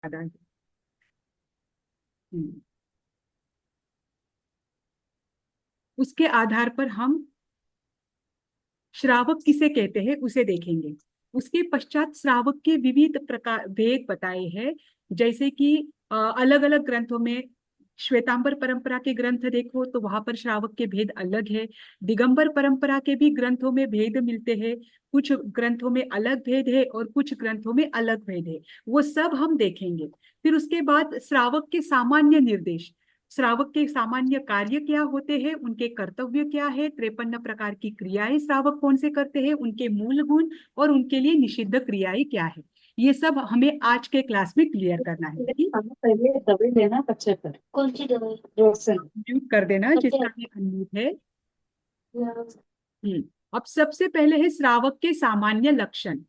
आधार। हम्म, उसके आधार पर हम श्रावक किसे कहते हैं उसे देखेंगे। उसके पश्चात श्रावक के विविध प्रकार भेद बताए हैं। जैसे कि अलग अलग ग्रंथों में श्वेतांबर परंपरा के ग्रंथ देखो तो वहां पर श्रावक के भेद अलग है। दिगंबर परंपरा के भी ग्रंथों में भेद मिलते हैं। कुछ ग्रंथों में अलग भेद है और कुछ ग्रंथों में अलग भेद है। वो सब हम देखेंगे। फिर उसके बाद श्रावक के सामान्य निर्देश, श्रावक के सामान्य कार्य क्या होते हैं, उनके कर्तव्य क्या है, 53 प्रकार की क्रियाएं श्रावक कौन से करते हैं, उनके मूल गुण और उनके लिए निषिद्ध क्रियाएं क्या है। ये सब हमें आज के क्लास में क्लियर करना है। ठीक, पहले दवाई लेना बच्चे पर। कौन सी दवाई? रोशन। म्यूट कर देना जिसका भी अनम्यूट है। अब सबसे पहले है श्रावक के सामान्य लक्षण।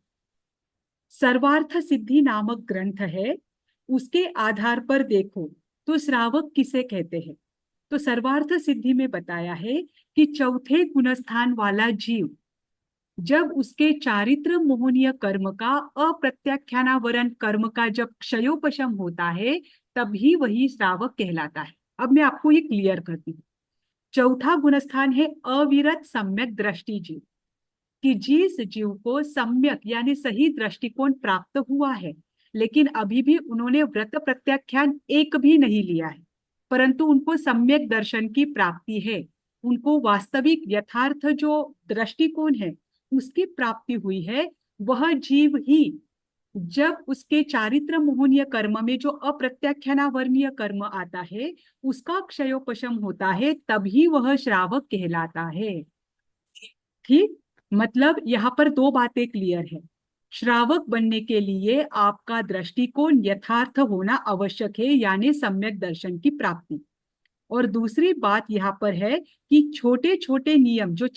सर्वार्थ सिद्धि नामक ग्रंथ है, उसके आधार पर देखो तो श्रावक किसे कहते हैं। तो सर्वार्थ सिद्धि में बताया है कि चौथे गुणस्थान वाला जीव जब उसके चारित्र मोहनीय कर्म का अप्रत्याख्यानावरण कर्म का जब क्षयोपशम होता है तभी वही श्रावक कहलाता है। अब मैं आपको ये क्लियर करती हूँ। चौथा गुणस्थान है अविरत सम्यक दृष्टि जीव, कि जिस जीव को सम्यक यानी सही दृष्टिकोण प्राप्त हुआ है लेकिन अभी भी उन्होंने व्रत प्रत्याख्यान एक भी नहीं लिया है, परंतु उनको सम्यक दर्शन की प्राप्ति है, उनको वास्तविक यथार्थ जो दृष्टिकोण है उसकी प्राप्ति हुई है, वह जीव ही जब उसके चारित्र मोहनीय कर्म में जो अप्रत्याख्यानावर्णीय कर्म आता है उसका क्षयोपशम होता है तभी वह श्रावक कहलाता है। ठीक, मतलब यहाँ पर दो बातें क्लियर है। श्रावक बनने के लिए आपका दृष्टिकोण यथार्थ होना आवश्यक है, यानी सम्यक दर्शन की प्राप्ति। और दूसरी बात यहाँ पर है कि छोटे छोटे नियम जो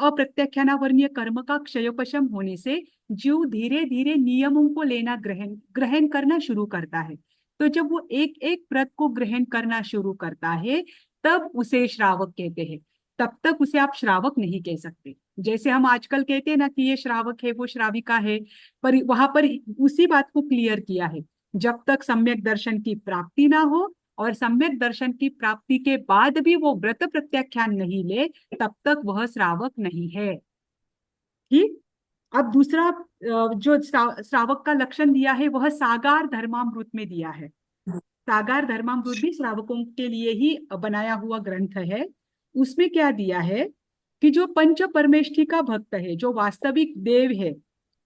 अप्रत्याख्यानावर्णीय कर्म का क्षयोपशम होने से जीव धीरे धीरे नियमों को लेना ग्रहण ग्रहण करना शुरू करता है। तो जब वो एक एक व्रत को ग्रहण करना शुरू करता है तब उसे श्रावक कहते हैं। तब तक उसे आप श्रावक नहीं कह सकते। जैसे हम आजकल कहते हैं ना कि ये श्रावक है वो श्राविका है, पर वहां पर उसी बात को क्लियर किया है। जब तक सम्यक दर्शन की प्राप्ति ना हो और सम्यक दर्शन की प्राप्ति के बाद भी वो व्रत प्रत्याख्यान नहीं ले तब तक वह श्रावक नहीं है। ठीक, अब दूसरा जो श्रावक का लक्षण दिया है वह सागार धर्मामृत में दिया है। सागार धर्मामृत भी श्रावकों के लिए ही बनाया हुआ ग्रंथ है। उसमें क्या दिया है कि जो पंच परमेष्ठी का भक्त है, जो वास्तविक देव है,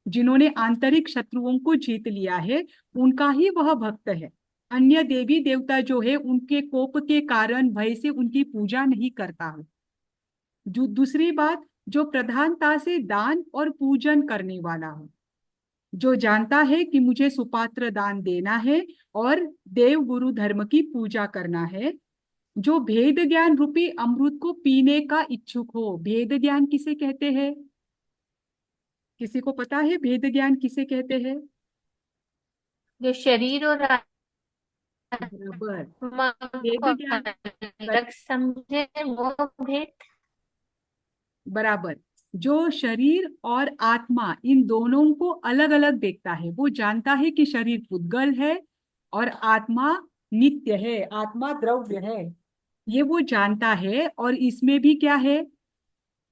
जिन्होंने आंतरिक शत्रुओं को जीत लिया है, उनका ही वह भक्त है। अन्य देवी देवता जो है उनके कोप के कारण भय से उनकी पूजा नहीं करता है। जो दूसरी बात, जो प्रधानता से दान और पूजन करने वाला हो, जो जानता है कि मुझे सुपात्र दान देना है और देव गुरु धर्म की पूजा करना है, जो भेद ज्ञान रूपी अमृत को पीने का इच्छुक हो। भेद ज्ञान किसे कहते हैं? किसी को पता है भेद ज्ञान किसे कहते हैं? जो शरीर और बराबर, आत्मा को भेद ज्ञान अलग समझे वो भेद। बराबर, जो शरीर और आत्मा इन दोनों को अलग अलग देखता है, वो जानता है कि शरीर पुद्गल है और आत्मा नित्य है, आत्मा द्रव्य है, ये वो जानता है। और इसमें भी क्या है,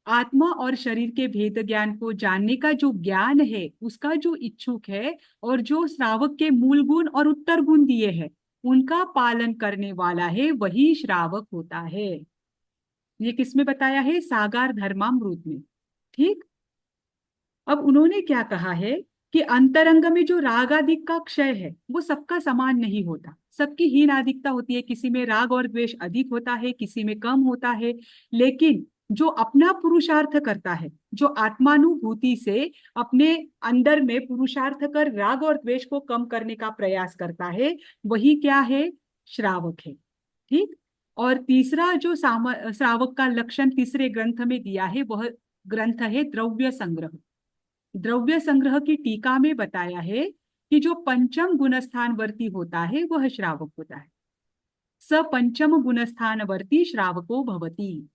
आत्मा और शरीर के भेद ज्ञान को जानने का जो ज्ञान है उसका जो इच्छुक है और जो श्रावक के मूल गुण और उत्तर गुण दिए हैं उनका पालन करने वाला है, वही श्रावक होता है। ये किसमें बताया है? सागार धर्मामृत में। ठीक, अब उन्होंने क्या कहा है कि अंतरंग में जो राग आदिक का क्षय है वो सबका समान नहीं होता, सबकी हीन आदिकता होती है, किसी में राग और द्वेष अधिक होता है, किसी में कम होता है। लेकिन जो अपना पुरुषार्थ करता है, जो आत्मानुभूति से अपने अंदर में पुरुषार्थ कर राग और द्वेष को कम करने का प्रयास करता है, वही क्या है? श्रावक है। ठीक, और तीसरा जो श्रावक का लक्षण तीसरे ग्रंथ में दिया है वह ग्रंथ है द्रव्य संग्रह। द्रव्य संग्रह की टीका में बताया है कि जो पंचम गुणस्थानवर्ती होता है वह श्रावक होता है। स पंचम गुणस्थानवर्ती श्रावको भवति।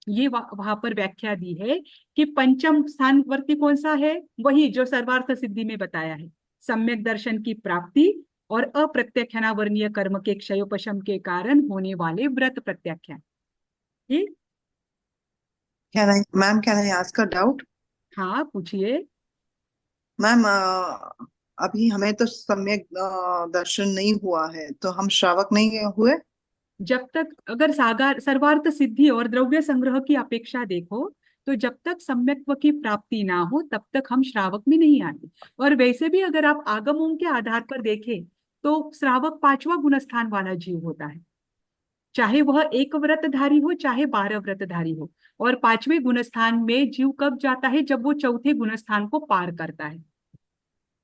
ये वहां पर व्याख्या दी है कि पंचम स्थानवर्ती कौन सा है? वही जो सर्वार्थ सिद्धि में बताया है, सम्यक दर्शन की प्राप्ति और अप्रत्याख्यानावर्णीय कर्म के क्षयोपशम के कारण होने वाले व्रत प्रत्याख्यान। ठीक। Can I ask a doubt? हाँ, पूछिए। मैम, अभी हमें तो सम्यक दर्शन नहीं हुआ है, तो हम श्रावक नहीं हुए। जब तक अगर सागार सर्वार्थ सिद्धि और द्रव्य संग्रह की अपेक्षा देखो, तो जब तक सम्यक्त्व की प्राप्ति ना हो तब तक हम श्रावक में नहीं आते। और वैसे भी अगर आप आगमों के आधार पर देखें तो श्रावक पांचवा गुणस्थान वाला जीव होता है, चाहे वह एक व्रतधारी हो चाहे 12 व्रतधारी हो। और पांचवें गुणस्थान में जीव कब जाता है? जब वो चौथे गुणस्थान को पार करता है।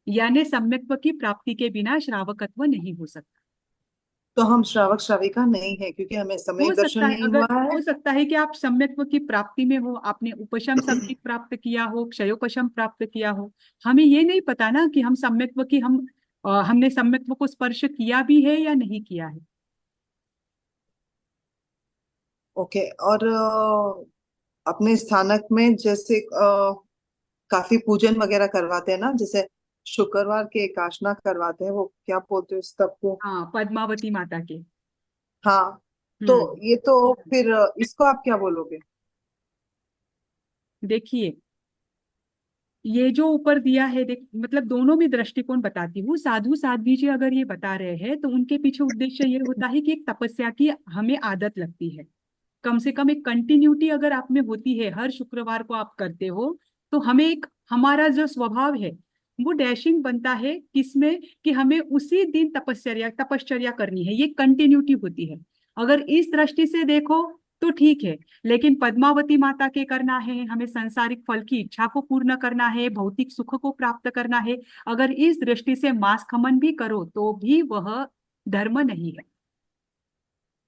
यानी सम्यक्त्व की प्राप्ति के बिना श्रावकत्व नहीं हो सकता। तो हम श्रावक श्राविका नहीं है, क्योंकि हमें हो सम्यक दर्शन सकता है, नहीं अगर हुआ है। हो सकता है कि आप सम्यक्त्व की प्राप्ति में हो, आपने उपशम सम्यक प्राप्त किया हो, क्षयोपशम प्राप्त किया हो। हमें ये नहीं पता ना कि हम सम्यक्त्व की हमने सम्यक्त्व को स्पर्श किया भी है या नहीं किया है। ओके। और अपने स्थानक में जैसे काफी पूजन वगैरह करवाते हैं ना, जैसे शुक्रवार के एकादशना करवाते हैं, वो क्या बोलते हैं उस तब को? हाँ, पद्मावती माता के। हाँ। तो हम्म। ये तो फिर इसको आप क्या बोलोगे? देखिए, ये जो ऊपर दिया है, देख मतलब दोनों भी दृष्टिकोण बताती हूँ। साधु साध्वी जी अगर ये बता रहे हैं तो उनके पीछे उद्देश्य ये होता है कि एक तपस्या की हमें आदत लगती है। कम से कम एक कंटिन्यूटी अगर आप में होती है, हर शुक्रवार को आप करते हो, तो हमें एक हमारा जो स्वभाव है वो डैशिंग बनता है किसमें, कि हमें उसी दिन तपस्या तपश्चर्या करनी है। ये कंटिन्यूटी होती है। अगर इस दृष्टि से देखो तो ठीक है। लेकिन पद्मावती माता के करना है, हमें सांसारिक फल की इच्छा को पूर्ण करना है, भौतिक सुख को प्राप्त करना है, अगर इस दृष्टि से मांस खमन भी करो तो भी वह धर्म नहीं है।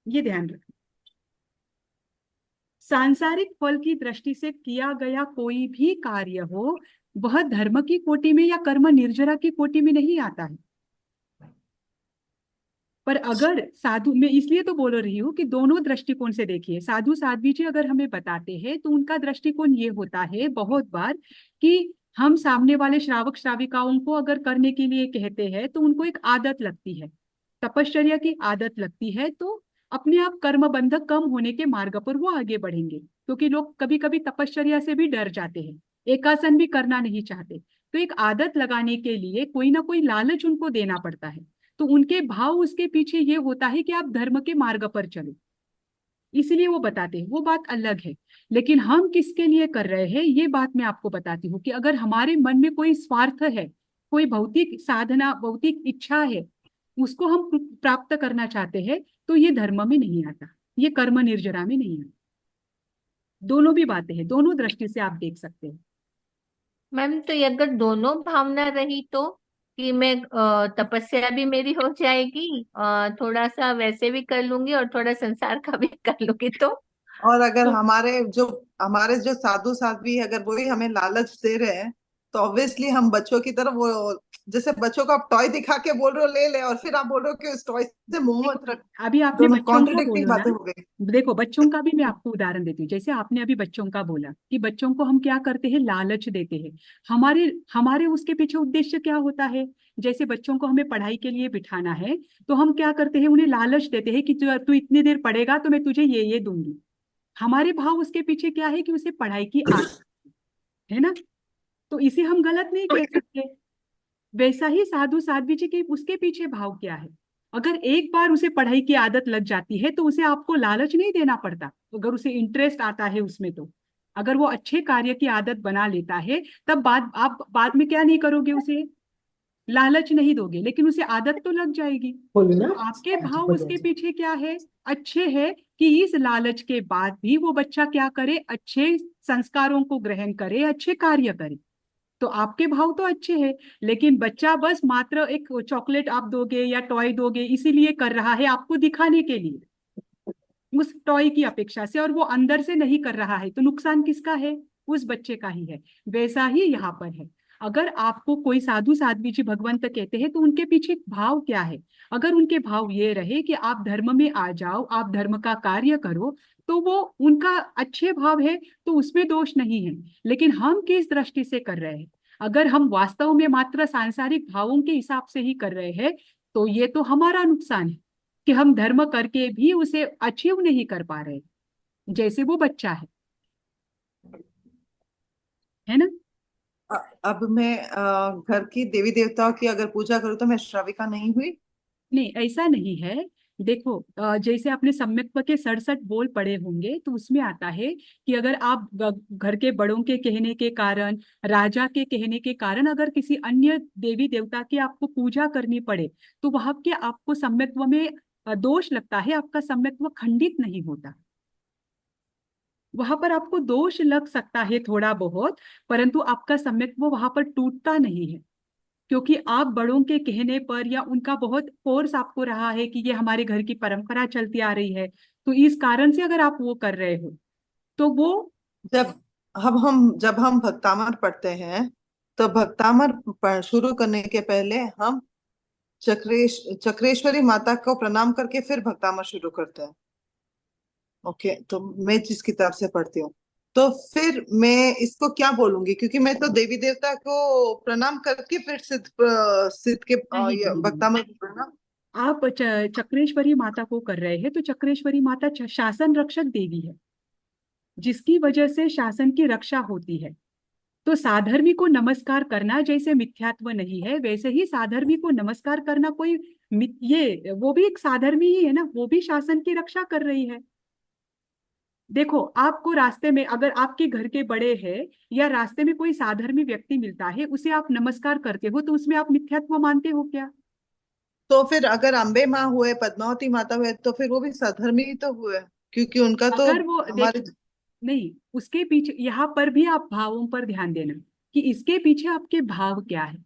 ये ध्यान रखना। सांसारिक फल की दृष्टि से किया गया कोई भी कार्य हो, वह धर्म की कोटि में या कर्म निर्जरा की कोटि में नहीं आता है। पर अगर साधु, मैं इसलिए तो बोल रही हूँ कि दोनों दृष्टिकोण से देखिए। साधु साध्वी जी अगर हमें बताते हैं तो उनका दृष्टिकोण ये होता है बहुत बार कि हम सामने वाले श्रावक श्राविकाओं को अगर करने के लिए कहते हैं तो उनको एक आदत लगती है, तपश्चर्या की आदत लगती है, तो अपने आप कर्म बंधक कम होने के मार्ग पर वो आगे बढ़ेंगे। क्योंकि लोग कभी कभी तपश्चर्या से भी डर जाते हैं, एकासन भी करना नहीं चाहते। तो एक आदत लगाने के लिए कोई ना कोई लालच उनको देना पड़ता है। तो उनके भाव उसके पीछे ये होता है कि आप धर्म के मार्ग पर चलो, इसलिए वो बताते हैं। वो बात अलग है। लेकिन हम किसके लिए कर रहे हैं ये बात मैं आपको बताती हूँ कि अगर हमारे मन में कोई स्वार्थ है, कोई भौतिक साधना, भौतिक इच्छा है, उसको हम प्राप्त करना चाहते हैं, तो ये धर्म में नहीं आता, ये कर्म निर्जरा में नहीं आता। दोनों भी बातें हैं, दोनों दृष्टि से आप देख सकते हैं। मैम, तो ये अगर दोनों भावना रही तो कि मैं तपस्या भी मेरी हो जाएगी, थोड़ा सा वैसे भी कर लूंगी और थोड़ा संसार का भी कर लूंगी तो। और अगर तो हमारे जो साधु साध्वी है, अगर वही हमें लालच दे रहे हैं, तो ऑब्वियसली हम बच्चों की तरफ वो, जैसे बच्चों को आप टॉय दिखा के बोल रहे हो ले ले, और फिर आप बोल रहे हो कि उस टॉय से मोह मत रख। अभी आपने दोनों बच्चों का कॉन्ट्रडिक्टिंग बोला ना, बातें हो गई। देखो बच्चों का भी मैं आपको उदाहरण देती हूँ। जैसे आपने अभी बच्चों का बोला कि बच्चों को हम क्या करते हैं, लालच देते हैं। हमारे हमारे उसके पीछे उद्देश्य क्या होता है? जैसे बच्चों को हमें पढ़ाई के लिए बिठाना है, तो हम क्या करते हैं, उन्हें लालच देते हैं कि तू इतनी देर पढ़ेगा तो मैं तुझे ये दूंगी। हमारे भाव उसके पीछे क्या है कि उसे पढ़ाई की आदत है ना। तो इसे हम गलत नहीं कह सकते। वैसा ही साधु साध्वी जी के उसके पीछे भाव क्या है? अगर एक बार उसे पढ़ाई की आदत लग जाती है तो उसे आपको लालच नहीं देना पड़ता, अगर उसे इंटरेस्ट आता है उसमें तो। अगर वो अच्छे कार्य की आदत बना लेता है, तब आप बाद में क्या नहीं करोगे, उसे लालच नहीं दोगे, लेकिन उसे आदत तो लग जाएगी। बोलो ना। तो आपके भाव उसके पीछे क्या है? अच्छे है कि इस लालच के बाद भी वो बच्चा क्या करे, अच्छे संस्कारों को ग्रहण करे, अच्छे कार्य करे। तो आपके भाव तो अच्छे हैं। लेकिन बच्चा बस मात्र एक चॉकलेट आप दोगे या टॉय दोगे इसीलिए कर रहा है, आपको दिखाने के लिए, उस टॉय की अपेक्षा से, और वो अंदर से नहीं कर रहा है, तो नुकसान किसका है? उस बच्चे का ही है। वैसा ही यहाँ पर है। अगर आपको कोई साधु साध्वी जी भगवंत कहते हैं तो उनके पीछे भाव क्या है? अगर उनके भाव ये रहे कि आप धर्म में आ जाओ, आप धर्म का कार्य करो, तो वो उनका अच्छे भाव है, तो उसमें दोष नहीं है। लेकिन हम किस दृष्टि से कर रहे हैं? अगर हम वास्तव में मात्र सांसारिक भावों के हिसाब से ही कर रहे हैं, तो ये तो हमारा नुकसान है कि हम धर्म करके भी उसे अचीव नहीं कर पा रहे, जैसे वो बच्चा है ना। अब मैं घर की देवी देवताओं की अगर पूजा करूँ तो मैं श्राविका नहीं हुई? नहीं, ऐसा नहीं है। देखो, जैसे आपने सम्यक्त्व के 67 बोल पढ़े होंगे, तो उसमें आता है कि अगर आप घर के बड़ों के कहने के कारण, राजा के कहने के कारण अगर किसी अन्य देवी देवता की आपको पूजा करनी पड़े, तो वहां के आपको सम्यक्त्व में दोष लगता है, आपका सम्यक्त्व खंडित नहीं होता। वहां पर आपको दोष लग सकता है थोड़ा बहुत, परंतु आपका सम्यक्त्व वहां पर टूटता नहीं है, क्योंकि आप बड़ों के कहने पर या उनका बहुत फोर्स आपको रहा है कि ये हमारे घर की परंपरा चलती आ रही है, तो इस कारण से अगर आप वो कर रहे हो तो वो। जब जब हम भक्तामर पढ़ते हैं, तो भक्तामर शुरू करने के पहले हम चक्रेश्वरी माता को प्रणाम करके फिर भक्तामर शुरू करते हैं। ओके, तो मैं जिस किताब से पढ़ती हूँ, तो फिर मैं इसको क्या बोलूंगी? क्योंकि मैं तो देवी देवता को प्रणाम करके फिर सिद्ध के नहीं ये नहीं नहीं, भक्तामर को प्रणाम। आप चक्रेश्वरी माता को कर रहे हैं, तो चक्रेश्वरी माता शासन रक्षक देवी है, जिसकी वजह से शासन की रक्षा होती है। तो साधर्मी को नमस्कार करना जैसे मिथ्यात्व नहीं है, वैसे ही साधर्मी को नमस्कार करना कोई ये वो भी एक साधर्मी ही है ना, वो भी शासन की रक्षा कर रही है। देखो, आपको रास्ते में अगर आपके घर के बड़े हैं या रास्ते में कोई साधर्मी व्यक्ति मिलता है, उसे आप नमस्कार करते हो, तो उसमें आप मिथ्यात्व मानते हो क्या? तो फिर अगर अम्बे माँ हुए, पद्मावती माता हुए, तो फिर वो भी सधर्मी ही तो हुए, क्योंकि उनका तो अगर वो देख, हमारे। नहीं, उसके पीछे यहाँ पर भी आप भावों पर ध्यान देना कि इसके पीछे आपके भाव क्या है।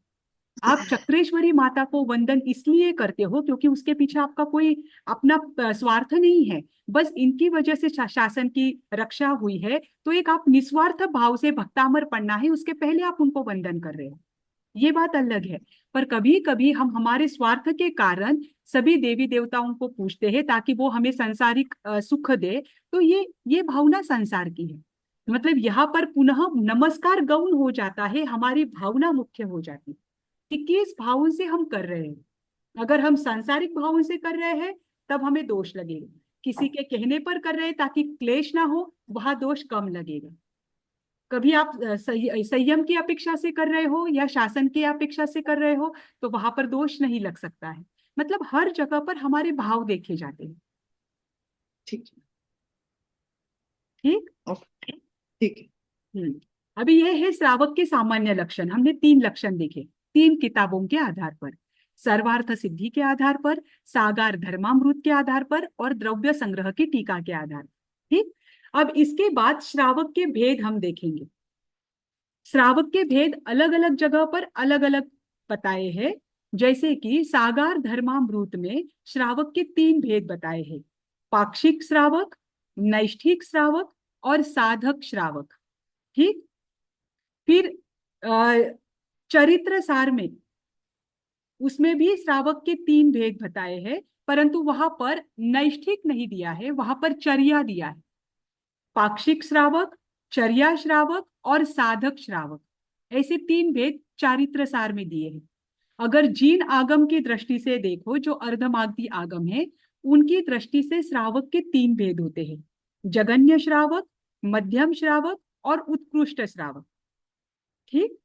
आप चक्रेश्वरी माता को वंदन इसलिए करते हो क्योंकि उसके पीछे आपका कोई अपना स्वार्थ नहीं है, बस इनकी वजह से शासन की रक्षा हुई है, तो एक आप निस्वार्थ भाव से भक्तामर पढ़ना है, उसके पहले आप उनको वंदन कर रहे हो, ये बात अलग है। पर कभी कभी हम हमारे स्वार्थ के कारण सभी देवी देवताओं को पूजते हैं ताकि वो हमें सांसारिक सुख दे, तो ये भावना संसार की है। मतलब यहाँ पर पुनः नमस्कार गौण हो जाता है, हमारी भावना मुख्य हो जाती है कि किस भाव से हम कर रहे हैं। अगर हम सांसारिक भाव से कर रहे हैं, तब हमें दोष लगेगा। किसी के कहने पर कर रहे हैं ताकि क्लेश ना हो, वहां दोष कम लगेगा। कभी आप संयम की अपेक्षा से कर रहे हो या शासन की अपेक्षा से कर रहे हो, तो वहां पर दोष नहीं लग सकता है। मतलब हर जगह पर हमारे भाव देखे जाते हैं। ठीक है। ठीक। ओके, ठीक है। अभी यह है श्रावक के सामान्य लक्षण। हमने 3 लक्षण देखे 3 किताबों के आधार पर, सर्वार्थ सिद्धि के आधार पर, सागार धर्मामृत के आधार पर, और द्रव्य संग्रह की टीका के आधार पर। ठीक। अब इसके बाद श्रावक के भेद हम देखेंगे। श्रावक के भेद अलग अलग जगह पर अलग अलग बताए हैं। जैसे कि सागार धर्मामृत में श्रावक के 3 भेद बताए हैं: पाक्षिक श्रावक, नैष्ठिक श्रावक और साधक श्रावक। ठीक। फिर चरित्र सार में उसमें भी श्रावक के 3 भेद बताए हैं, परंतु वहां पर नैष्ठिक नहीं दिया है, वहां पर चर्या दिया है। पाक्षिक श्रावक, चर्या श्रावक और साधक श्रावक, ऐसे 3 भेद चारित्र सार में दिए हैं। अगर जीन आगम की दृष्टि से देखो, जो अर्धमागधी आगम है, उनकी दृष्टि से श्रावक के 3 भेद होते हैं: जगन्य श्रावक, मध्यम श्रावक और उत्कृष्ट श्रावक। ठीक।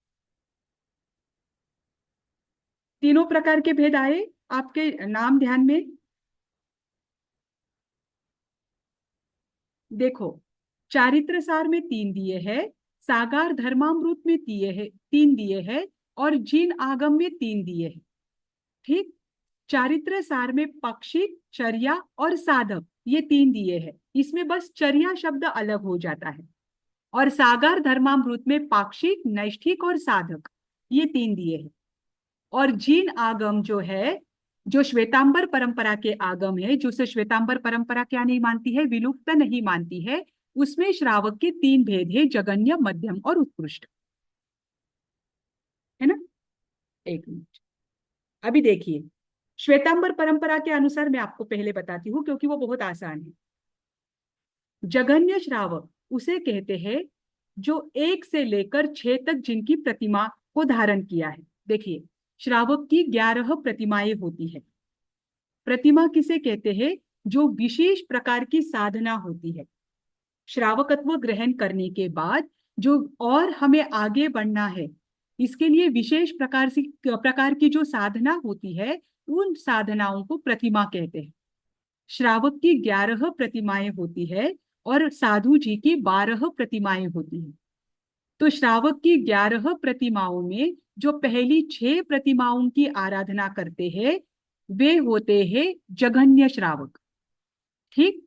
तीनों प्रकार के भेद आए आपके नाम ध्यान में। देखो, चारित्र सार में 3 दिए हैं, सागार धर्मामृत में 3 दिए हैं, और जीन आगम में 3 दिए हैं। ठीक। चारित्र सार में पाक्षिक, चर्या और साधक, ये 3 दिए हैं। इसमें बस चर्या शब्द अलग हो जाता है। और सागार धर्मामृत में पाक्षिक, नैष्ठिक और साधक, ये 3 दिए हैं। और जीन आगम जो है, जो श्वेतांबर परंपरा के आगम है, जिसे श्वेतांबर परंपरा क्या नहीं मानती है, विलुप्त नहीं मानती है, उसमें श्रावक के 3 भेद है: जगन्य, मध्यम और उत्कृष्ट। है ना। एक मिनट, अभी देखिए, श्वेतांबर परंपरा के अनुसार मैं आपको पहले बताती हूँ क्योंकि वो बहुत आसान है। जगन्य श्रावक उसे कहते हैं जो 1 से लेकर 6 तक जिनकी प्रतिमा को धारण किया है। देखिए, श्रावक की 11 प्रतिमाएं होती है। प्रतिमा किसे कहते हैं? जो विशेष प्रकार की साधना होती है श्रावकत्व ग्रहण करने के बाद, जो और हमें आगे बढ़ना है, इसके लिए विशेष प्रकार की जो साधना होती है, उन साधनाओं को प्रतिमा कहते हैं। श्रावक की 11 प्रतिमाएं होती है और साधु जी की 12 प्रतिमाएं होती है। तो श्रावक की 11 प्रतिमाओं में जो पहली 6 प्रतिमाओं की आराधना करते हैं, वे होते हैं जघन्य श्रावक। ठीक।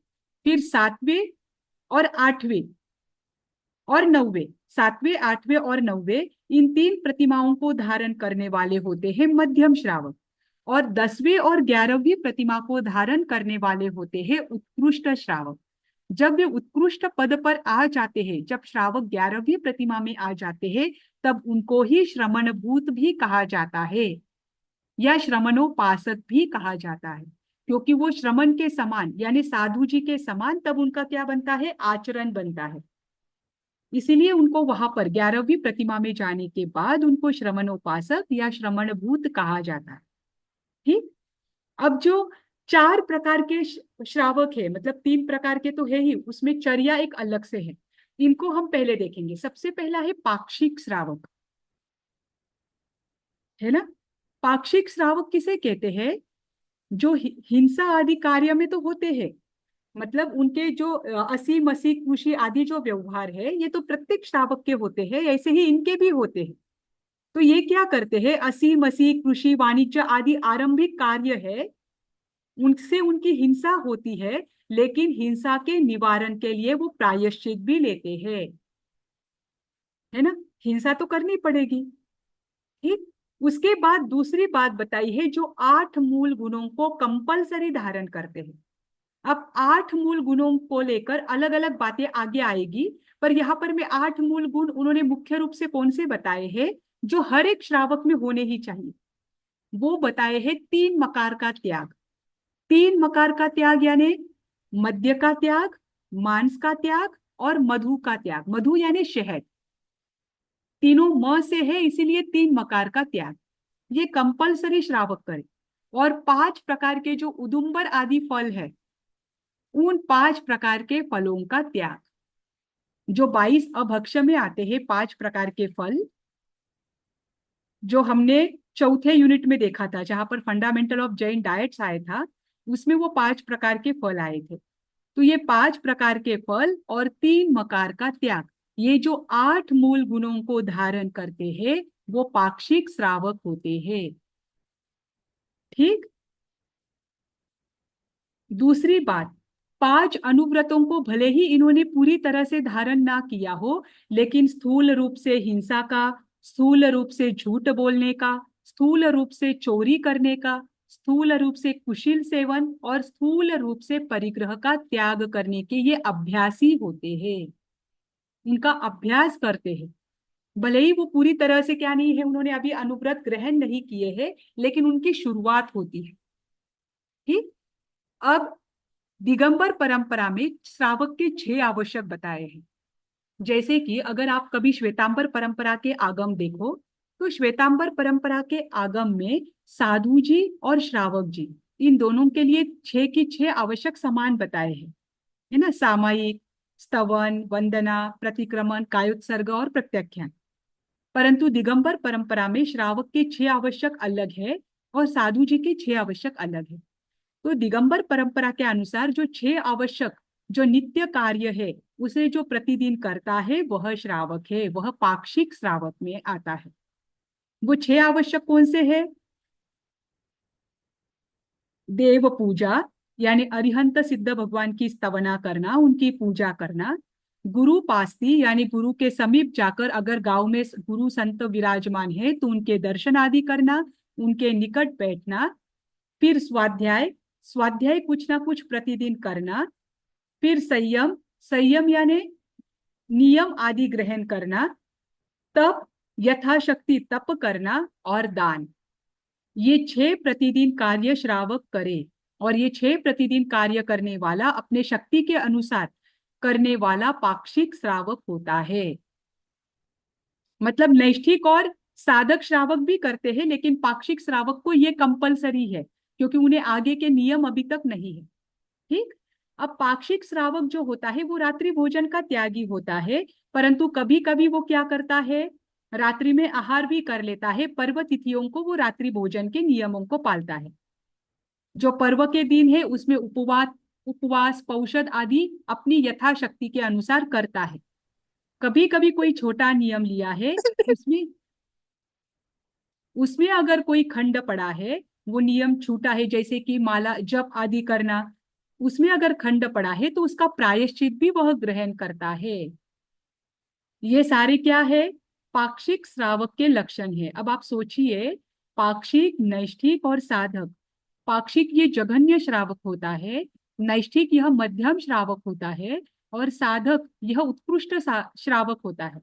फिर 7वें और 8वें और 9वें, 7वें 8वें और 9वें, इन 3 प्रतिमाओं को धारण करने वाले होते हैं मध्यम श्रावक। और 10वें और 11वीं प्रतिमा को धारण करने वाले होते हैं उत्कृष्ट श्रावक। जब वे उत्कृष्ट पद पर आ जाते हैं, जब श्रावक 11वीं प्रतिमा में आ जाते हैं, तब उनको ही श्रमणभूत भी कहा जाता है या श्रमणोपासक भी कहा जाता है, क्योंकि वो श्रमण के समान यानी साधु जी के समान तब उनका क्या बनता है? आचरण बनता है। इसीलिए उनको वहां पर 11वीं प्रतिमा में जाने के बाद उनको श्रमणोपासक या श्रमणभूत कहा जाता है। ठीक। अब जो 4 प्रकार के श्रावक है, मतलब 3 प्रकार के तो है ही, उसमें चर्या एक अलग से है, इनको हम पहले देखेंगे। सबसे पहला है पाक्षिक श्रावक, है ना। पाक्षिक श्रावक किसे कहते हैं? जो हिंसा आदि कार्य में तो होते हैं, मतलब उनके जो असी मसी कुशी आदि जो व्यवहार है, ये तो प्रत्येक श्रावक के होते हैं, ऐसे ही इनके भी होते हैं। तो ये क्या करते हैं? असी मसी कृषि वाणिज्य आदि आरंभिक कार्य है, उनसे उनकी हिंसा होती है, लेकिन हिंसा के निवारण के लिए वो प्रायश्चित भी लेते हैं, है ना। हिंसा तो करनी पड़ेगी। ठीक। उसके बाद दूसरी बात बताई है, जो 8 मूल गुणों को कंपलसरी धारण करते हैं। अब 8 मूल गुणों को लेकर अलग अलग बातें आगे आएगी, पर यहाँ पर मैं 8 मूल गुण उन्होंने मुख्य रूप से कौन से बताए हैं जो हर एक श्रावक में होने ही चाहिए? वो बताए हैं 3 मकार का त्याग। 3 मकार का त्याग यानी मद्य का त्याग, मांस का त्याग और मधु का त्याग। मधु यानी शहद, तीनों म से है, इसीलिए 3 मकार का त्याग ये कंपलसरी श्रावक करे। और 5 प्रकार के जो उदुम्बर आदि फल है, उन 5 प्रकार के फलों का त्याग। जो 22 अभक्ष्य में आते हैं 5 प्रकार के फल, जो हमने चौथे यूनिट में देखा था, जहां पर फंडामेंटल ऑफ जैन डाइट्स आया था, उसमें वो 5 प्रकार के फल आए थे। तो ये 5 प्रकार के फल और 3 मकार का त्याग, ये जो 8 मूल गुणों को धारण करते हैं, वो पाक्षिक श्रावक होते हैं। ठीक। दूसरी बात, 5 अनुव्रतों को भले ही इन्होंने पूरी तरह से धारण ना किया हो, लेकिन स्थूल रूप से हिंसा का, स्थूल रूप से झूठ बोलने का, स्थूल रूप से चोरी करने का, स्थूल रूप से कुशील सेवन और स्थूल रूप से परिग्रह का त्याग करने के ये अभ्यासी होते हैं। उनका अभ्यास करते हैं, भले ही वो पूरी तरह से क्या नहीं है, उन्होंने अभी अनुव्रत ग्रहण नहीं किए हैं, लेकिन उनकी शुरुआत होती है। ठीक। अब दिगंबर परंपरा में श्रावक के 6 आवश्यक बताए हैं। जैसे कि अगर आप कभी श्वेतांबर परंपरा के आगम देखो, तो श्वेतांबर परंपरा के आगम में साधु जी और श्रावक जी, इन दोनों के लिए 6 की 6 आवश्यक समान बताए हैं, है ना। सामायिक, स्तवन, वंदना, प्रतिक्रमण, कायोत्सर्ग और प्रत्याख्यान। परंतु दिगंबर परंपरा में श्रावक के 6 आवश्यक अलग है और साधु जी के 6 आवश्यक अलग है। तो दिगंबर परंपरा के अनुसार जो 6 आवश्यक जो नित्य कार्य है, उसे जो प्रतिदिन करता है, वह श्रावक है, वह पाक्षिक श्रावक में आता है। वो 6 आवश्यक कौन से है? देव पूजा यानी अरिहंत सिद्ध भगवान की स्तवना करना, उनकी पूजा करना। गुरु पास्ती यानी गुरु के समीप जाकर, अगर गांव में गुरु संत विराजमान है तो उनके दर्शन आदि करना, उनके निकट बैठना। फिर स्वाध्याय, स्वाध्याय कुछ ना कुछ प्रतिदिन करना। फिर संयम, संयम यानी नियम आदि ग्रहण करना। तप, यथाशक्ति तप करना। और दान। ये 6 प्रतिदिन कार्य श्रावक करे, और ये 6 प्रतिदिन कार्य करने वाला, अपने शक्ति के अनुसार करने वाला पाक्षिक श्रावक होता है। मतलब नैष्ठिक और साधक श्रावक भी करते हैं, लेकिन पाक्षिक श्रावक को ये कंपलसरी है। क्योंकि उन्हें आगे के नियम अभी तक नहीं है। ठीक। अब पाक्षिक श्रावक जो होता है वो रात्रि भोजन का त्यागी होता है, परंतु कभी कभी वो क्या करता है, रात्रि में आहार भी कर लेता है। पर्व तिथियों को वो रात्रि भोजन के नियमों को पालता है। जो पर्व के दिन है उसमें उपवास उपवास पौषध आदि अपनी यथाशक्ति के अनुसार करता है। कभी कभी कोई छोटा नियम लिया है, उसमें उसमें अगर कोई खंड पड़ा है, वो नियम छूटा है, जैसे कि माला जप आदि करना, उसमें अगर खंड पड़ा है तो उसका प्रायश्चित भी वह ग्रहण करता है। ये सारे क्या है, पाक्षिक श्रावक के लक्षण है। अब आप सोचिए, पाक्षिक, नैष्ठिक और साधक। पाक्षिक ये जघन्य श्रावक होता है, नैष्ठिक यह मध्यम श्रावक होता है, और साधक यह उत्कृष्ट श्रावक होता है।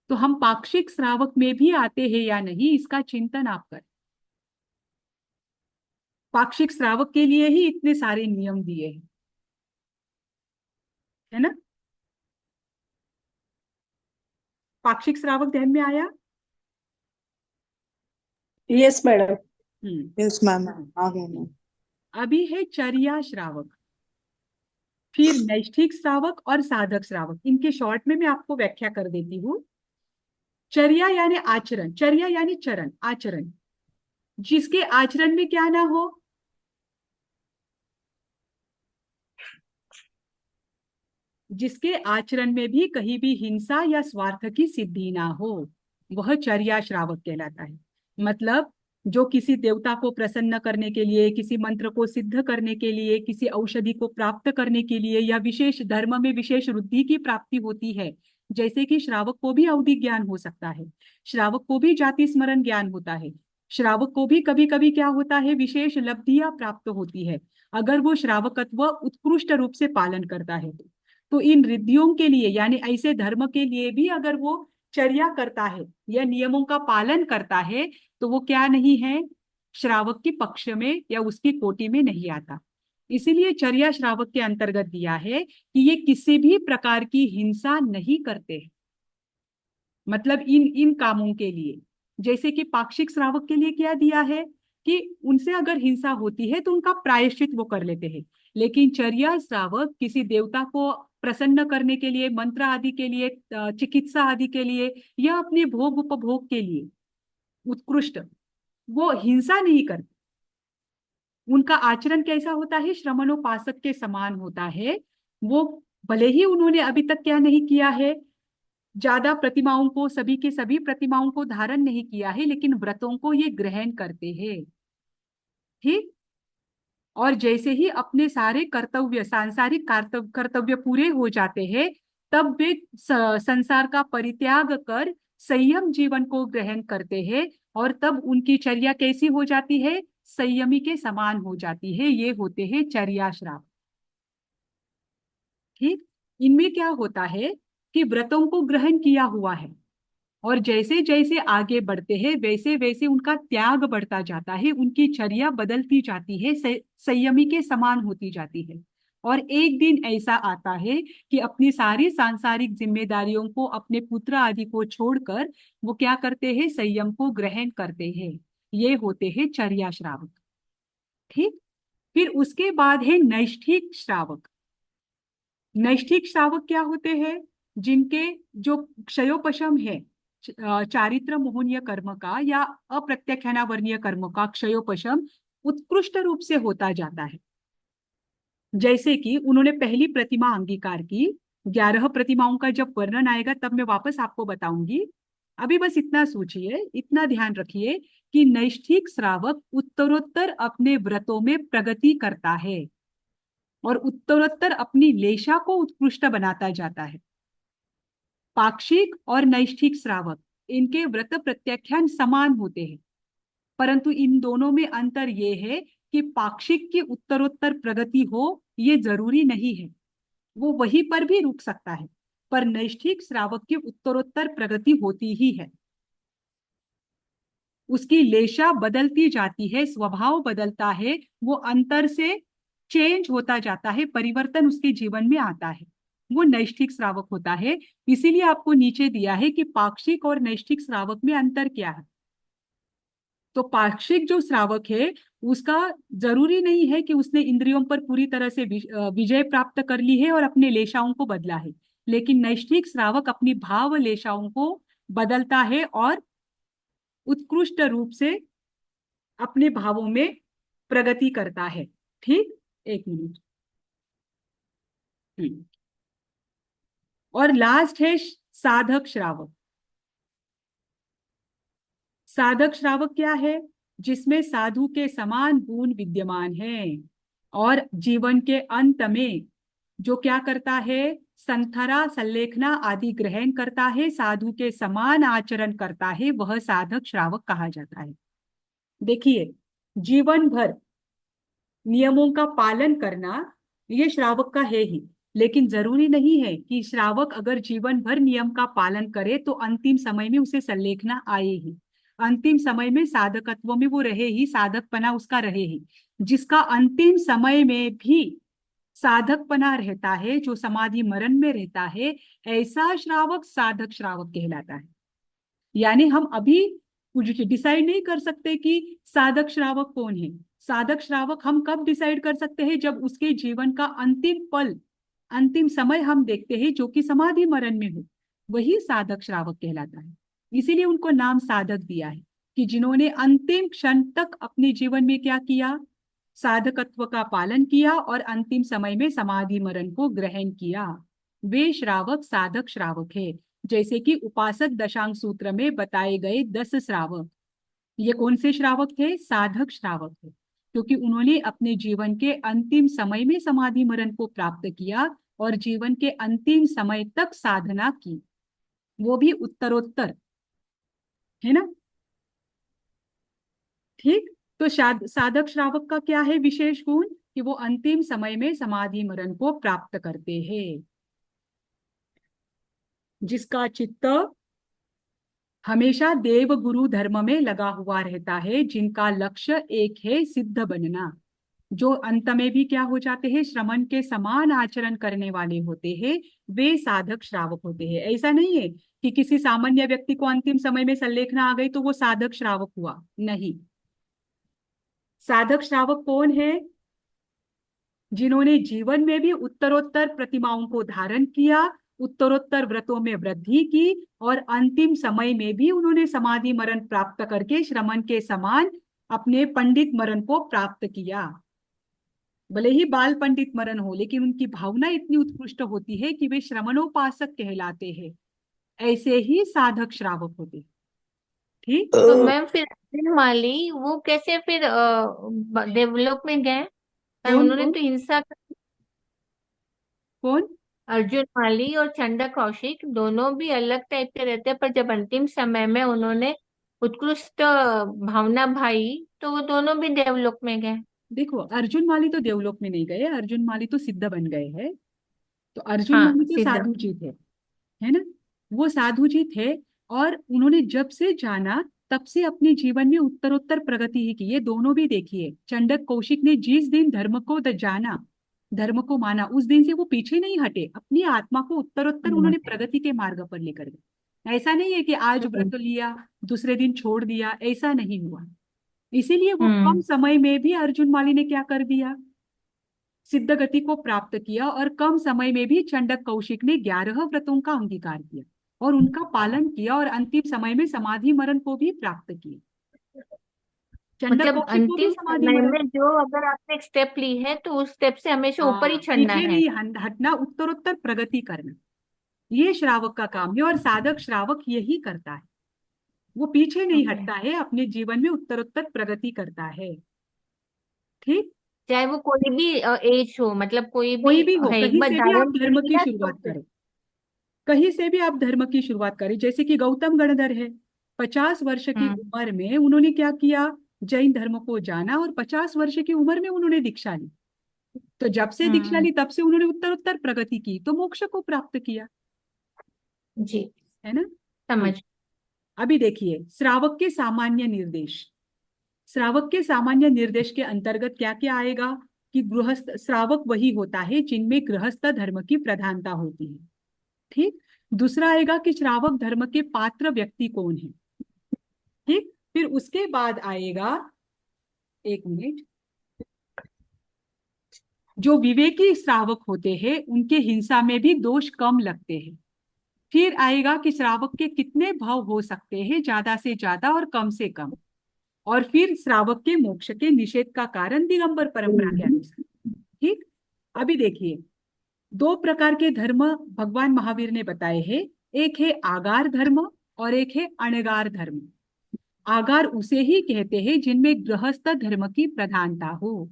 तो हम पाक्षिक श्रावक में भी आते हैं या नहीं, इसका चिंतन आप करें। पाक्षिक श्रावक के लिए ही इतने सारे नियम दिए हैं, है ना। पाक्षिक श्रावक ध्यान में आया। Yes madam. यस मैम, आ गया मैम। अभी है चर्या श्रावक, फिर नैष्ठिक श्रावक और साधक श्रावक। इनके शॉर्ट में मैं आपको व्याख्या कर देती हूँ। चर्या यानी आचरण, चर्या यानी चरण, आचरण। जिसके आचरण में क्या ना हो, जिसके आचरण में भी कहीं भी हिंसा या स्वार्थ की सिद्धि ना हो, वह चर्या श्रावक कहलाता है। मतलब जो किसी देवता को प्रसन्न करने के लिए, किसी मंत्र को सिद्ध करने के लिए, किसी औषधि को प्राप्त करने के लिए, या विशेष धर्म में विशेष वृद्धि की प्राप्ति होती है, जैसे कि श्रावक को भी अवधि ज्ञान हो सकता है, श्रावक को भी जाति स्मरण ज्ञान होता है, श्रावक को भी कभी कभी क्या होता है, विशेष लब्धियां प्राप्त होती है, अगर वो श्रावकत्व उत्कृष्ट रूप से पालन करता है। तो इन रिद्धियों के लिए, यानी ऐसे धर्म के लिए भी अगर वो चर्या करता है या नियमों का पालन करता है, तो वो क्या नहीं है, श्रावक के पक्ष में या उसकी कोटि में नहीं आता। इसीलिए चर्या श्रावक के अंतर्गत दिया है कि ये किसी भी प्रकार की हिंसा नहीं करते। मतलब इन इन कामों के लिए, जैसे कि पाक्षिक श्रावक के लिए क्या दिया है कि उनसे अगर हिंसा होती है तो उनका प्रायश्चित वो कर लेते हैं। लेकिन चर्या श्रावक किसी देवता को प्रसन्न करने के लिए, मंत्र आदि के लिए, चिकित्सा आदि के लिए, या अपने भोग उपभोग के लिए उत्कृष्ट, वो हिंसा नहीं करते। उनका आचरण कैसा होता है, श्रमणोपासक के समान होता है। वो भले ही उन्होंने अभी तक क्या नहीं किया है, ज्यादा प्रतिमाओं को, सभी के सभी प्रतिमाओं को धारण नहीं किया है, लेकिन व्रतों को ये ग्रहण करते हैं। ठीक। और जैसे ही अपने सारे कर्तव्य, सांसारिक कर्तव्य पूरे हो जाते हैं, तब वे संसार का परित्याग कर संयम जीवन को ग्रहण करते हैं, और तब उनकी चर्या कैसी हो जाती है, संयमी के समान हो जाती है। ये होते हैं चर्या श्रावक। ठीक। इनमें क्या होता है कि व्रतों को ग्रहण किया हुआ है, और जैसे जैसे आगे बढ़ते हैं वैसे वैसे उनका त्याग बढ़ता जाता है, उनकी चर्या बदलती जाती है, संयमी के समान होती जाती है। और एक दिन ऐसा आता है कि अपनी सारी सांसारिक जिम्मेदारियों को, अपने पुत्र आदि को छोड़कर वो क्या करते हैं, संयम को ग्रहण करते हैं। ये होते हैं चर्या श्रावक। ठीक। फिर उसके बाद है नैष्ठिक श्रावक। नैष्ठिक श्रावक क्या होते हैं, जिनके जो क्षयोपशम है, चारित्र मोहनीय कर्म का या अप्रत्यक्षानावर्णीय कर्म का क्षयोपशम उत्कृष्ट रूप से होता जाता है। जैसे कि उन्होंने पहली प्रतिमा अंगीकार की, 11 प्रतिमाओं का जब वर्णन आएगा तब मैं वापस आपको बताऊंगी। अभी बस इतना सोचिए, इतना ध्यान रखिए कि नैष्ठिक श्रावक उत्तरोत्तर अपने व्रतों में प्रगति करता है और उत्तरोत्तर अपनी लेशा को उत्कृष्ट बनाता जाता है। पाक्षिक और नैष्ठिक श्रावक, इनके व्रत प्रत्याख्यान समान होते हैं, परंतु इन दोनों में अंतर यह है कि पाक्षिक की उत्तरोत्तर प्रगति हो ये जरूरी नहीं है, वो वहीं पर भी रुक सकता है, पर नैष्ठिक श्रावक की उत्तरोत्तर प्रगति होती ही है। उसकी लेशा बदलती जाती है, स्वभाव बदलता है, वो अंतर से चेंज होता जाता है, परिवर्तन उसके जीवन में आता है, वो नैष्ठिक श्रावक होता है। इसीलिए आपको नीचे दिया है कि पाक्षिक और नैष्ठिक श्रावक में अंतर क्या है। तो पाक्षिक जो श्रावक है उसका जरूरी नहीं है कि उसने इंद्रियों पर पूरी तरह से विजय प्राप्त कर ली है और अपने लेशाओं को बदला है, लेकिन नैष्ठिक श्रावक अपनी भाव लेशाओं को बदलता है और उत्कृष्ट रूप से अपने भावों में प्रगति करता है। ठीक, एक मिनट। और लास्ट है साधक श्रावक। साधक श्रावक क्या है? जिसमें साधु के समान गुण विद्यमान है और जीवन के अंत में जो क्या करता है, संथरा संलेखना आदि ग्रहण करता है, साधु के समान आचरण करता है, वह साधक श्रावक कहा जाता है। देखिए, जीवन भर नियमों का पालन करना ये श्रावक का है ही, लेकिन जरूरी नहीं है कि श्रावक अगर जीवन भर नियम का पालन करे तो अंतिम समय में उसे संलेखना आए ही, अंतिम समय में साधकत्व में वो रहे ही, साधकपना उसका रहे ही। जिसका अंतिम समय में भी साधकपना रहता है, जो समाधि मरण में रहता है, ऐसा श्रावक साधक श्रावक कहलाता है। यानी हम अभी कुछ डिसाइड नहीं कर सकते कि साधक श्रावक कौन है। साधक श्रावक हम कब डिसाइड कर सकते हैं? जब उसके जीवन का अंतिम पल, अंतिम समय हम देखते हैं जो कि समाधि मरण में हो, वही साधक श्रावक कहलाता है। इसीलिए उनको नाम साधक दिया है कि जिन्होंने अंतिम क्षण तक अपने जीवन में क्या किया, साधकत्व का पालन किया और अंतिम समय में समाधि मरण को ग्रहण किया, वे श्रावक साधक श्रावक है। जैसे कि उपासक दशांग सूत्र में बताए गए 10 श्रावक, ये कौन से श्रावक थे? साधक श्रावक थे, क्योंकि उन्होंने अपने जीवन के अंतिम समय में समाधि मरण को प्राप्त किया और जीवन के अंतिम समय तक साधना की, वो भी उत्तरोत्तर, है ना। ठीक, तो साधक श्रावक का क्या है विशेष गुण? कि वो अंतिम समय में समाधि मरण को प्राप्त करते हैं। जिसका चित्त हमेशा देव गुरु धर्म में लगा हुआ रहता है, जिनका लक्ष्य एक है सिद्ध बनना, जो अंत में भी क्या हो जाते हैं, श्रमण के समान आचरण करने वाले होते हैं, वे साधक श्रावक होते हैं। ऐसा नहीं है कि किसी सामान्य व्यक्ति को अंतिम समय में संलेखना आ गई तो वो साधक श्रावक हुआ, नहीं। साधक श्रावक कौन है? जिन्होंने जीवन में भी उत्तरोत्तर प्रतिमाओं को धारण किया, उत्तरोत्तर व्रतों में वृद्धि की और अंतिम समय में भी उन्होंने समाधि मरण प्राप्त करके श्रमण के समान अपने पंडित मरण को प्राप्त किया। भले ही बाल पंडित मरण हो, लेकिन उनकी भावना इतनी उत्कृष्ट होती है कि वे श्रमणोपासक कहलाते हैं। ऐसे ही साधक श्रावक होते। ठीक, तो मैम फिर अर्जुन माली वो कैसे फिर डेवलप में गए? और कौन उन्होंने कौन तो हिंसा कौन अर्जुन माली और चंदा कौशिक दोनों भी अलग टाइप के रहते हैं, पर जब अंतिम समय में उन्होंने उत्कृष्ट भावना भाई तो वो दोनों भी डेवलप में गए। देखो, अर्जुन माली तो देवलोक में नहीं गए, अर्जुन माली तो सिद्ध बन गए हैं। तो अर्जुन हाँ माली तो सिद्ध। साधु जी थे, है ना। वो साधु जी थे और उन्होंने जब से जाना तब से अपने जीवन में उत्तरोत्तर प्रगति ही की। ये दोनों भी देखिए, चंडक कौशिक ने जिस दिन धर्म को जाना, धर्म को माना, उस दिन से वो पीछे नहीं हटे, अपनी आत्मा को उत्तरोत्तर हम्म, उन्होंने प्रगति के मार्ग पर लेकर गए। ऐसा नहीं है कि आज व्रत लिया दूसरे दिन छोड़ दिया, ऐसा नहीं हुआ। इसीलिए वो कम हम्म, समय में भी अर्जुन माली ने क्या कर दिया, सिद्ध गति को प्राप्त किया। और कम समय में भी चंडक कौशिक ने 11 व्रतों का अंगीकार किया और उनका पालन किया और अंतिम समय में समाधि मरण को भी प्राप्त किया। चंडक मतलब कौशिक को भी अंतिम समाधि समय मरण, में जो अगर आपने एक स्टेप ली है तो उस स्टेप से हमेशा ऊपर ही हाँ, चढ़ना पीछे है। नहीं हटना, उत्तरोत्तर प्रगति करना, ये श्रावक का काम है। और साधक श्रावक यही करता है, वो पीछे नहीं ओके। हटता है, अपने जीवन में उत्तरोत्तर प्रगति करता है। ठीक, चाहे वो कोई भी एज हो, मतलब कोई भी कोई भी हो, है, एक कहीं बार से भी आप धारण कर धर्म की लिया तो शुरुआत फिर। करें, कहीं से भी आप धर्म की शुरुआत करें। जैसे कि गौतम गणधर है, 50 वर्ष की हम्म, उम्र में उन्होंने क्या किया, जैन धर्म को जाना और 50 वर्ष की उम्र में उन्होंने दीक्षा ली। तो जब से दीक्षा हम्म, ली तब से उन्होंने उत्तर उत्तर प्रगति की, तो मोक्ष को प्राप्त किया, जी है ना। हाँ, समझ। अभी देखिए श्रावक के सामान्य निर्देश। श्रावक के सामान्य निर्देश के अंतर्गत क्या क्या आएगा कि गृहस्थ श्रावक वही होता है जिनमें गृहस्थ धर्म की प्रधानता होती है। ठीक, दूसरा आएगा कि श्रावक धर्म के पात्र व्यक्ति कौन है। ठीक, फिर उसके बाद आएगा, एक मिनट, जो विवेकी श्रावक होते हैं उनके हिंसा में भी दोष कम लगते हैं। फिर आएगा कि श्रावक के कितने भाव हो सकते हैं, ज्यादा से ज्यादा और कम से कम। और फिर श्रावक के मोक्ष के निषेध का कारण दिगंबर परंपरा के अनुसार। ठीक, अभी देखिए, दो प्रकार के धर्म भगवान महावीर ने बताए हैं। एक है आगार धर्म और एक है अणगार धर्म। आगार उसे ही कहते हैं जिनमें गृहस्थ धर्म की प्रधानता हो।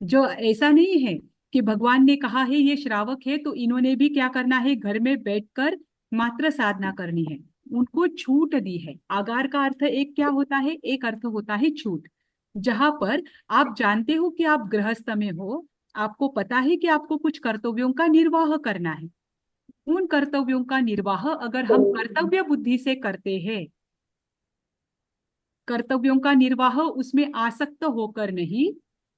जो ऐसा नहीं है कि भगवान ने कहा है ये श्रावक है तो इन्होंने भी क्या करना है, घर में बैठकर मात्र साधना करनी है, उनको छूट दी है। आगार का अर्थ एक क्या होता है, एक अर्थ होता है छूट। जहां पर आप जानते हो कि आप गृहस्थ में हो, आपको पता है कि आपको कुछ कर्तव्यों का निर्वाह करना है। उन कर्तव्यों का निर्वाह अगर हम कर्तव्य बुद्धि से करते हैं, कर्तव्यों का निर्वाह उसमें आसक्त होकर नहीं,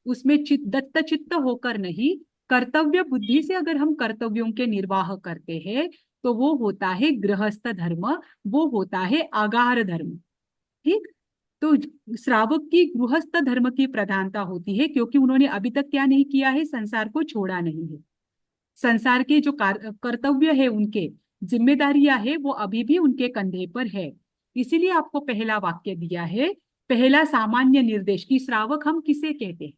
उसमें दत्त चित्त होकर नहीं, कर्तव्य बुद्धि से अगर हम कर्तव्यों के निर्वाह करते हैं तो वो होता है गृहस्थ धर्म, वो होता है आगार धर्म। ठीक, तो श्रावक की गृहस्थ धर्म की प्रधानता होती है क्योंकि उन्होंने अभी तक क्या नहीं किया है, संसार को छोड़ा नहीं है। संसार के जो कर्तव्य है, उनके जिम्मेदारियां है, वो अभी भी उनके कंधे पर है। इसीलिए आपको पहला वाक्य दिया है, पहला सामान्य निर्देश कि श्रावक हम किसे कहते हैं।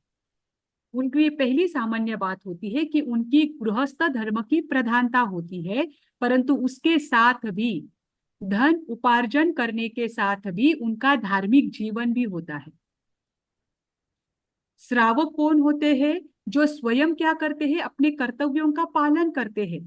उनकी ये पहली सामान्य बात होती है कि उनकी गृहस्थ धर्म की प्रधानता होती है, परंतु उसके साथ भी धन उपार्जन करने के साथ भी उनका धार्मिक जीवन भी होता है। श्रावक कौन होते हैं, जो स्वयं क्या करते हैं, अपने कर्तव्यों का पालन करते हैं,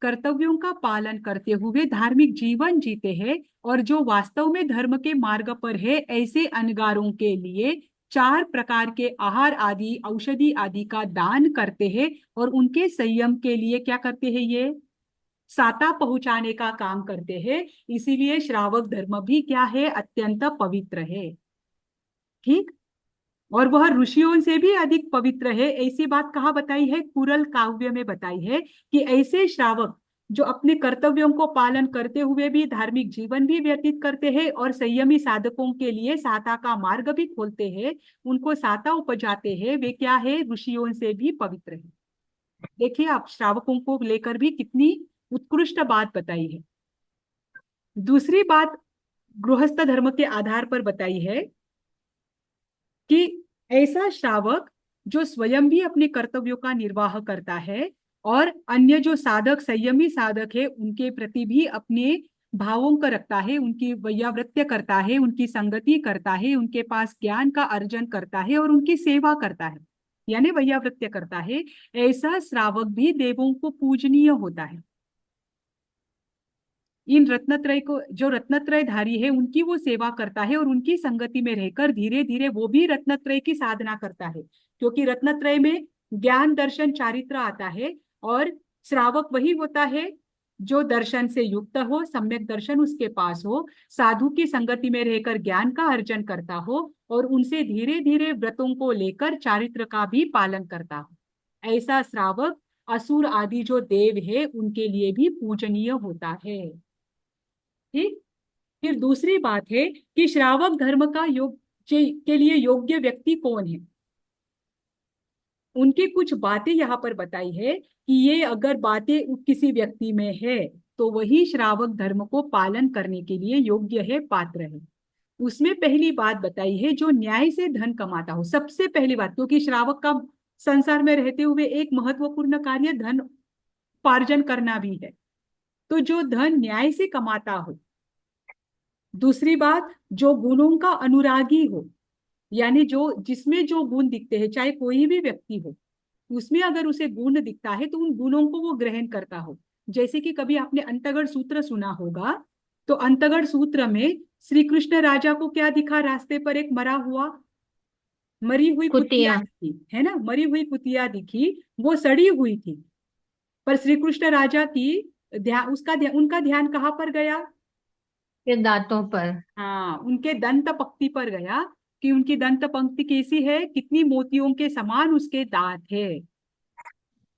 कर्तव्यों का पालन करते हुए धार्मिक जीवन जीते हैं, और जो वास्तव में धर्म के मार्ग पर है, ऐसे अनगारों के लिए 4 प्रकार के आहार आदि, औषधि आदि का दान करते हैं, और उनके संयम के लिए क्या करते हैं, ये साता पहुंचाने का काम करते हैं। इसीलिए श्रावक धर्म भी क्या है, अत्यंत पवित्र है। ठीक, और वह ऋषियों से भी अधिक पवित्र है। ऐसी बात कहाँ बताई है, कुरल काव्य में बताई है कि ऐसे श्रावक जो अपने कर्तव्यों को पालन करते हुए भी धार्मिक जीवन भी व्यतीत करते हैं और संयमी साधकों के लिए साता का मार्ग भी खोलते हैं, उनको साता उपजाते हैं, वे क्या है, ऋषियों से भी पवित्र है। देखिए आप, श्रावकों को लेकर भी कितनी उत्कृष्ट बात बताई है। दूसरी बात गृहस्थ धर्म के आधार पर बताई है कि ऐसा श्रावक जो स्वयं भी अपने कर्तव्यों का निर्वाह करता है और अन्य जो साधक, संयमी साधक है, उनके प्रति भी अपने भावों का रखता है, उनकी वैयावृत्य करता है, उनकी संगति करता है, उनके पास ज्ञान का अर्जन करता है और उनकी सेवा करता है, यानी वैयावृत्य करता है। ऐसा श्रावक भी देवों को पूजनीय होता है। इन रत्नत्रय को, जो रत्नत्रय धारी है, उनकी वो सेवा करता है और उनकी संगति में रहकर धीरे धीरे वो भी रत्नत्रय की साधना करता है, क्योंकि रत्नत्रय में ज्ञान दर्शन चारित्र आता है। और श्रावक वही होता है जो दर्शन से युक्त हो, सम्यक दर्शन उसके पास हो, साधु की संगति में रहकर ज्ञान का अर्जन करता हो और उनसे धीरे धीरे व्रतों को लेकर चारित्र का भी पालन करता हो। ऐसा श्रावक असुर आदि जो देव है उनके लिए भी पूजनीय होता है। ठीक, फिर दूसरी बात है कि श्रावक धर्म का के लिए योग्य व्यक्ति कौन है। उनकी कुछ बातें यहाँ पर बताई है कि ये अगर बातें किसी व्यक्ति में है तो वही श्रावक धर्म को पालन करने के लिए योग्य है, पात्र है। उसमें पहली बात बताई है जो न्याय से धन कमाता हो। सबसे पहली बात, क्योंकि श्रावक का संसार में रहते हुए एक महत्वपूर्ण कार्य धन उपार्जन करना भी है, तो जो धन न्याय से कमाता हो। दूसरी बात, जो गुणों का अनुरागी हो, यानी जो जिसमें जो गुण दिखते हैं, चाहे कोई भी व्यक्ति हो, उसमें अगर उसे गुण दिखता है तो उन गुणों को वो ग्रहण करता हो। जैसे कि कभी आपने अंतगढ़ सूत्र सुना होगा, तो अंतगढ़ सूत्र में श्री कृष्ण राजा को क्या दिखा, रास्ते पर एक मरी हुई कुतिया कुतिया। दिखी, है ना, मरी हुई कुतिया दिखी, वो सड़ी हुई थी, पर श्री कृष्ण राजा की उनका ध्यान कहाँ पर गया, के दांतों पर। हाँ, उनके दंत पंक्ति पर गया कि उनकी दंत पंक्ति कैसी है, कितनी मोतियों के समान उसके दांत है।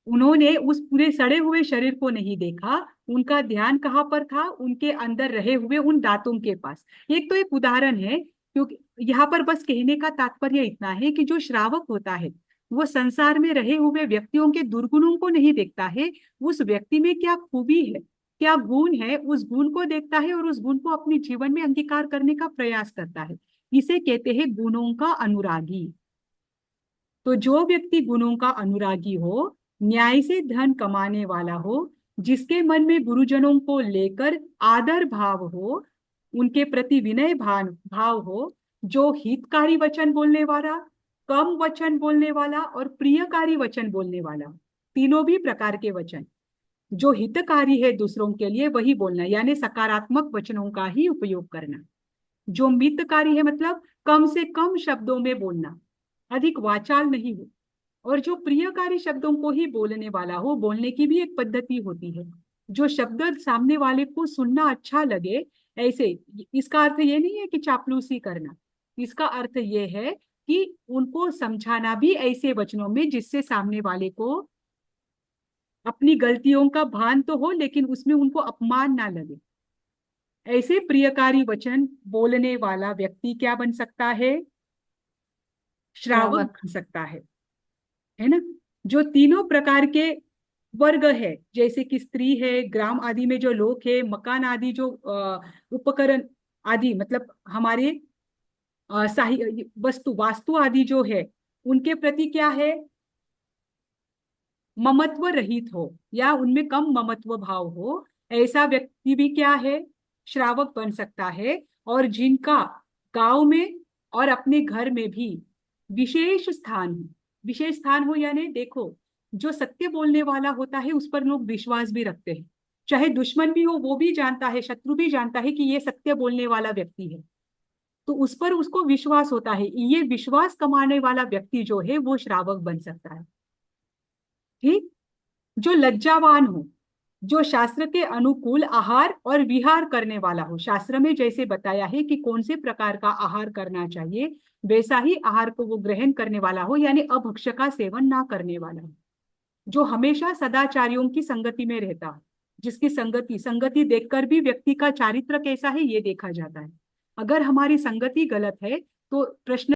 उन्होंने उस पूरे सड़े हुए शरीर को नहीं देखा, उनका ध्यान कहाँ पर था, उनके अंदर रहे हुए उन दांतों के पास। एक तो एक उदाहरण है क्योंकि यहाँ पर बस कहने का तात्पर्य इतना है कि जो श्रावक होता है वो संसार में रहे हुए व्यक्तियों के दुर्गुणों को नहीं देखता है, उस व्यक्ति में क्या खूबी है, क्या गुण है, उस गुण को देखता है और उस गुण को अपने जीवन में अंगीकार करने का प्रयास करता है। इसे कहते हैं गुणों का अनुरागी। तो जो व्यक्ति गुणों का अनुरागी हो, न्याय से धन कमाने वाला हो, जिसके मन में गुरुजनों को लेकर आदर भाव हो, उनके प्रति विनय भाव हो, जो हितकारी वचन बोलने वाला, कम वचन बोलने वाला और प्रियकारी वचन बोलने वाला, तीनों भी प्रकार के वचन, जो हितकारी है दूसरों के लिए वही बोलना, यानी सकारात्मक वचनों का ही उपयोग करना। जो मितकारी है मतलब कम से कम शब्दों में बोलना, अधिक वाचाल नहीं हो। और जो प्रियकारी शब्दों को ही बोलने वाला हो, बोलने की भी एक पद्धति होती है, जो शब्द सामने वाले को सुनना अच्छा लगे ऐसे। इसका अर्थ ये नहीं है कि चापलूसी करना, इसका अर्थ ये है कि उनको समझाना भी ऐसे वचनों में जिससे सामने वाले को अपनी गलतियों का भान तो हो लेकिन उसमें उनको अपमान ना लगे। ऐसे प्रियकारी वचन बोलने वाला व्यक्ति क्या बन सकता है? श्रावक श्रावक। बन सकता है ना। जो तीनों प्रकार के वर्ग है, जैसे कि स्त्री है, ग्राम आदि में जो लोग है, मकान आदि जो उपकरण आदि मतलब हमारे वस्तु वास्तु आदि जो है, उनके प्रति क्या है? ममत्व रहित हो या उनमें कम ममत्व भाव हो, ऐसा व्यक्ति भी क्या है? श्रावक बन सकता है। और जिनका गांव में और अपने घर में भी विशेष स्थान हो, विशेष स्थान हो यानी देखो, जो सत्य बोलने वाला होता है उस पर लोग विश्वास भी रखते हैं, चाहे दुश्मन भी हो वो भी जानता है, शत्रु भी जानता है कि ये सत्य बोलने वाला व्यक्ति है, तो उस पर उसको विश्वास होता है। ये विश्वास कमाने वाला व्यक्ति जो है वो श्रावक बन सकता है। ठीक। जो लज्जावान हो, जो शास्त्र के अनुकूल आहार और विहार करने वाला हो, शास्त्र में जैसे बताया है कि कौन से प्रकार का आहार करना चाहिए, वैसा ही आहार को वो ग्रहण करने वाला हो, यानी अभक्ष्य का सेवन ना करने वाला हो, जो हमेशा सदाचारियों की संगति में रहता हो, जिसकी संगति देखकर भी व्यक्ति का चारित्र कैसा है ये देखा जाता है। अगर हमारी संगति गलत है तो प्रश्न